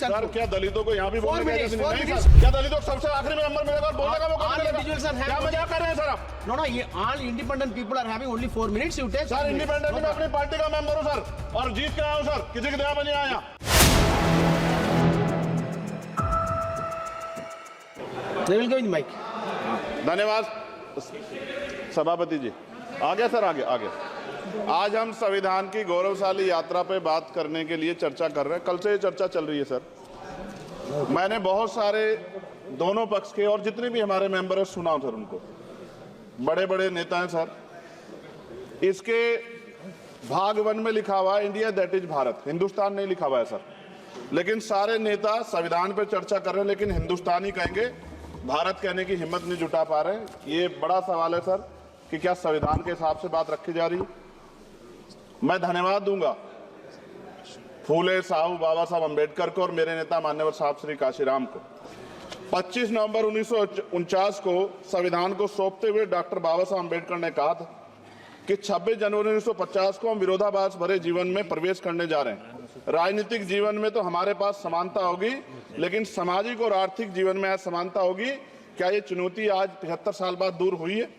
Sir, क्या दलितों को यहाँ भी बोलने क्या दलितों को सबसे आखिरी में नंबर मिलेगा और बोलने का मौका मिलेगा? क्या मजाक कर रहे हैं सर आप? No, all independent people are having only 4 minutes. You take. Sir independent में अपनी पार्टी का मेंबर हूँ सर, और जीत के आया हूँ सर, किसी की दया में नहीं आया। धन्यवाद सभापति जी। आगे सर, आगे। आज हम संविधान की गौरवशाली यात्रा पे बात करने के लिए चर्चा कर रहे हैं। कल से ये चर्चा चल रही है सर। मैंने बहुत सारे दोनों पक्ष के और जितने भी हमारे मेंबर हैं सुना सर, उनको बड़े बड़े नेता हैं सर। इसके भाग 1 में लिखा हुआ है India that is Bharat, Hindustan नहीं लिखा हुआ है सर। लेकिन सारे नेता संविधान पे चर्चा कर रहे हैं, लेकिन हिंदुस्तान ही कहेंगे, भारत कहने की हिम्मत नहीं जुटा पा रहे। ये बड़ा सवाल है सर कि क्या संविधान के हिसाब से बात रखी जा रही है। मैं धन्यवाद दूंगा फूले साहू बाबा साहब अम्बेडकर को और मेरे नेता मान्यवर साहब श्री काशीराम को। 25 नवंबर 1949 को संविधान को सौंपते हुए डॉक्टर बाबा साहब अम्बेडकर ने कहा था कि 26 जनवरी 1950 को हम विरोधाभास भरे जीवन में प्रवेश करने जा रहे हैं। राजनीतिक जीवन में तो हमारे पास समानता होगी, लेकिन सामाजिक और आर्थिक जीवन में असमानता होगी। क्या ये चुनौती आज 73 साल बाद दूर हुई है?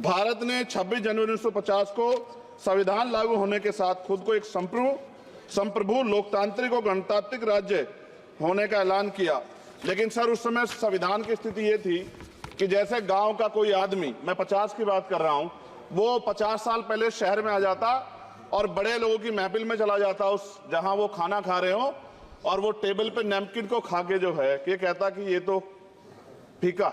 भारत ने 26 जनवरी 1950 को संविधान लागू होने के साथ खुद को एक संप्रभु लोकतांत्रिक और गणतांत्रिक राज्य होने का ऐलान किया। लेकिन सर उस समय संविधान की स्थिति ये थी कि जैसे गांव का कोई आदमी, मैं 50 की बात कर रहा हूं, वो 50 साल पहले शहर में आ जाता और बड़े लोगों की महफिल में चला जाता, उस जहां वो खाना खा रहे हो, और वो टेबल पे नैपकिन को खा के जो है ये कहता कि ये तो फीका,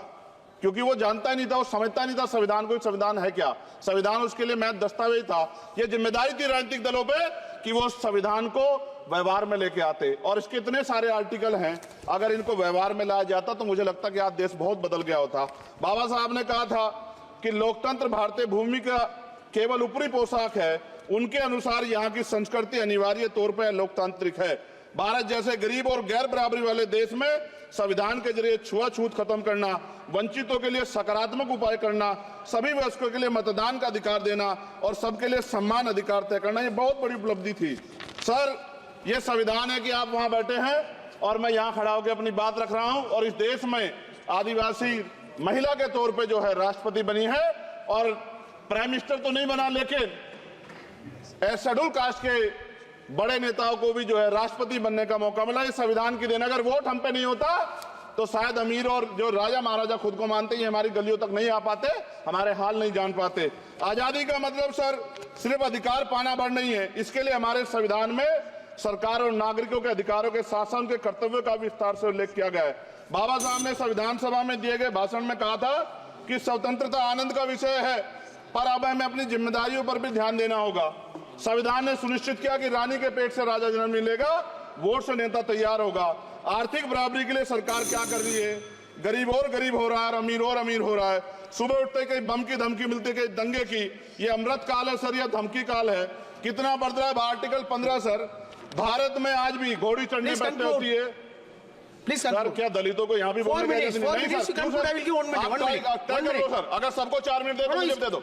क्योंकि वो जानता ही नहीं था, वो समझता नहीं था संविधान को, संविधान है क्या। संविधान उसके लिए महज दस्तावेज था। ये जिम्मेदारी थी राजनीतिक दलों पे कि वो संविधान को व्यवहार में लेके आते। और इसके इतने सारे आर्टिकल हैं, अगर इनको व्यवहार में लाया जाता तो मुझे लगता कि आज देश बहुत बदल गया होता। बाबा साहब ने कहा था कि लोकतंत्र भारतीय भूमि का केवल ऊपरी पोशाक है, उनके अनुसार यहाँ की संस्कृति अनिवार्य तौर पर लोकतांत्रिक है। भारत जैसे गरीब और गैर बराबरी वाले देश में संविधान के जरिए छुआछूत खत्म करना, वंचितों के लिए सकारात्मक उपाय करना, सभी वयस्कों के लिए मतदान का अधिकार देना और सबके लिए सम्मान अधिकार तय करना, ये बहुत बड़ी उपलब्धि थी सर। ये संविधान है कि आप वहां बैठे हैं और मैं यहाँ खड़ा होकर अपनी बात रख रहा हूं, और इस देश में आदिवासी महिला के तौर पे जो है राष्ट्रपति बनी है, और प्राइम मिनिस्टर तो नहीं बना, लेकिन शेड्यूल कास्ट के बड़े नेताओं को भी जो है राष्ट्रपति बनने का मौका मिला। इस संविधान की देन, अगर वोट हम पे नहीं होता तो शायद अमीर और जो राजा महाराजा खुद को मानते हैं हमारी गलियों तक नहीं आ पाते, हमारे हाल नहीं जान पाते। आजादी का मतलब सर सिर्फ अधिकार पाना भर नहीं है, इसके लिए हमारे संविधान में सरकार और नागरिकों के अधिकारों के साथ साथ उनके कर्तव्यों का विस्तार से उल्लेख किया गया है। बाबा साहब ने संविधान सभा में दिए गए भाषण में कहा था कि स्वतंत्रता आनंद का विषय है, पर अब हमें अपनी जिम्मेदारियों पर भी ध्यान देना होगा। संविधान ने सुनिश्चित किया कि रानी के पेट से राजा जन्म नहीं लेगा, वोट से नेता तैयार होगा। आर्थिक बराबरी के लिए सरकार क्या कर रही है? गरीब और गरीब हो रहा है और अमीर हो रहा है। सुबह उठते कहीं बम की धमकी मिलती, कहीं दंगे की। ये अमृत काल है सर, यह धमकी काल है। कितना बढ़ रहा है आर्टिकल 15 सर। भारत में आज भी घोड़ी चढ़ने बैठने होती है सर। क्या दलितों को यहाँ भी बोलने का सर? अगर सबको 4 मिनट दे दो, मुझे दे दो।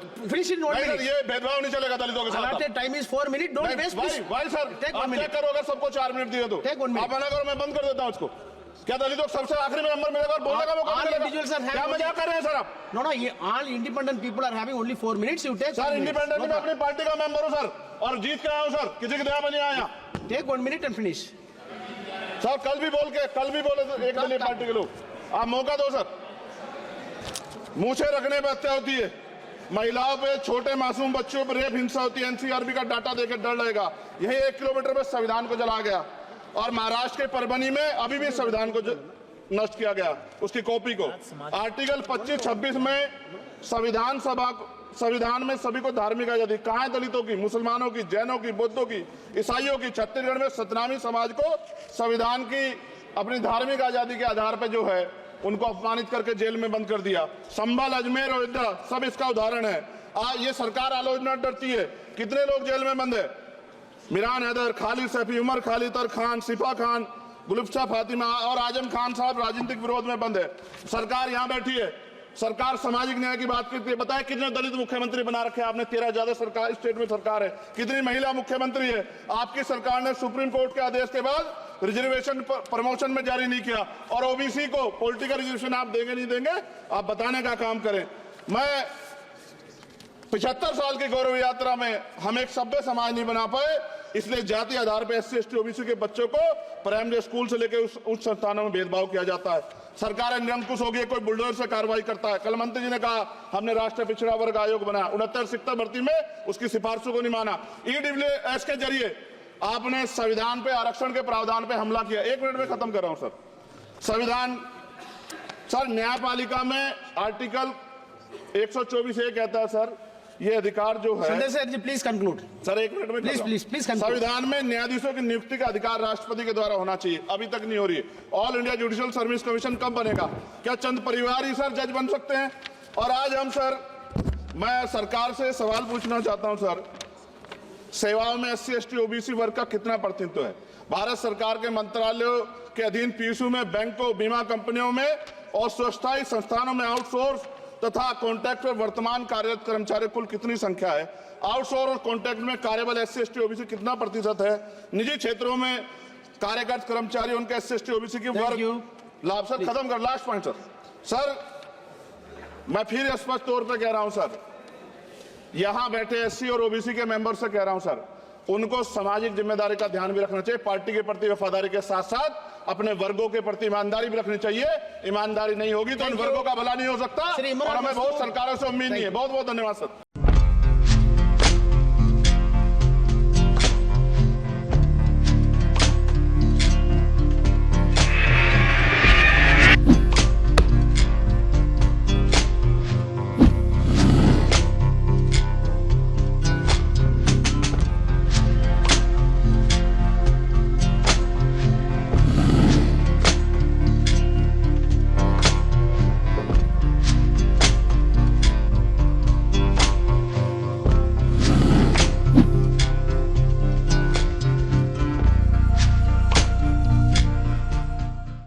ये भेदभाव नहीं चलेगा दलितों के साथ। Time is 4 minute, don't waste. भाई सर आप चेक करो, अगर सबको 4 मिनट दिए तो आप मना करो, मैं बंद कर देता हूँ इसको। क्या दलितों को सबसे आखिरी में नंबर मिलेगा और बोलने का मौका मिलेगा? क्या मजाक कर रहे हैं सर आप? No, all independent people are having only 4 minutes. You take. Sir independent में अपनी पार्टी का मेंबर हूँ सर, और जीत के आया हूँ सर, किसी की दया में नहीं आया। Take 1 minute and finish. Sir कल भी बोले तो एक दलीय पार्टी के लोग, आप मौका दो सर। मूछे रखने पर हत्या होती है, महिलाओं पे, छोटे मासूम बच्चों पर रेप हिंसा होती है। एनसीआरबी का डाटा देकर डर लगेगा। यही 1 किलोमीटर में संविधान को जलाया गया, और महाराष्ट्र के परभनी में अभी भी संविधान को नष्ट किया गया, उसकी कॉपी को। आर्टिकल 25-26 में संविधान में सभी को धार्मिक आजादी। कहाँ है दलितों की, मुसलमानों की, जैनों की, बौद्धों की, ईसाइयों की? छत्तीसगढ़ में सतनामी समाज को संविधान की अपनी धार्मिक आजादी के आधार पर जो है उनको अपमानित करके जेल में बंद कर दिया। संभल, अजमेर, अयोध्या सब इसका उदाहरण है। ये सरकार आलोचना डरती है। कितने लोग जेल में बंद है? मिरान हैदर, खालिद सैफी, उमर खालिद खान, सिफा खान, गुलफ्शा फातिमा और आजम खान साहब राजनीतिक विरोध में बंद है। सरकार यहाँ बैठी है, सरकार सामाजिक न्याय की बात करती है। बताए कितने दलित मुख्यमंत्री बना रखे हैं आपने? 13 ज्यादा सरकार स्टेट में सरकार है। कितनी महिला मुख्यमंत्री है? आपकी सरकार ने सुप्रीम कोर्ट के आदेश के बाद रिजर्वेशन प्रमोशन में जारी नहीं किया, और ओबीसी को पॉलिटिकल रिजर्वेशन आप देंगे नहीं देंगे, आप बताने का काम करें। मैं 75 साल की गौरव यात्रा में हम एक सभ्य समाज नहीं बना पाए, इसलिए जाति आधार पर SC ST OBC के बच्चों को प्राइमरी स्कूल से लेकर उच्च संस्थानों में भेदभाव किया जाता है। सरकार निरंकुश हो गई, कोई बुलडोजर से कार्रवाई करता है। कल मंत्री जी ने कहा हमने राष्ट्रीय पिछड़ा वर्ग आयोग बनाया, 69 शिक्षक भर्ती में उसकी सिफारिशों को नहीं माना। EWS के जरिए आपने संविधान पे आरक्षण के प्रावधान पे हमला किया। 1 मिनट में खत्म कर रहा हूं सर। संविधान सर, न्यायपालिका में आर्टिकल 124 ये कहता है सर, ये अधिकार जो है, Sanjay sir, please conclude. Sir 1 minute में Please conclude. संविधान में न्यायाधीशों की नियुक्ति का अधिकार राष्ट्रपति के द्वारा होना चाहिए, अभी तक नहीं हो रही है। All India judicial service commission कब बनेगा? क्या चंद परिवार ही सर जज बन सकते हैं? और आज हम सर, मैं सरकार से सवाल पूछना चाहता हूं सर, सेवाओं में SC ST OBC वर्ग का कितना प्रतिनिधित्व है? भारत सरकार के मंत्रालयों के अधीन PSU में, बैंकों, बीमा कंपनियों में और स्वच्छता संस्थानों में आउटसोर्स तथा कॉन्ट्रैक्ट पर वर्तमान कार्यरत कर्मचारी कुल कितनी संख्या है? आउटसोर्स और कॉन्ट्रैक्ट में कार्यबल SC ST OBC कितना प्रतिशत है? निजी क्षेत्रों में कार्यरत कर्मचारी, उनके SC ST OBC की वर्ग लाभ। सर खत्म कर, लास्ट पॉइंट सर। सर मैं फिर स्पष्ट तौर पर कह रहा हूं सर, यहां बैठे SC और OBC के मेंबर से कह रहा हूं सर, उनको सामाजिक जिम्मेदारी का ध्यान भी रखना चाहिए। पार्टी के प्रति वफादारी के साथ साथ अपने वर्गों के प्रति ईमानदारी भी रखनी चाहिए। ईमानदारी नहीं होगी तो इन वर्गों का भला नहीं हो सकता, और हमें बहुत सरकारों से उम्मीद नहीं है। बहुत बहुत धन्यवाद सर।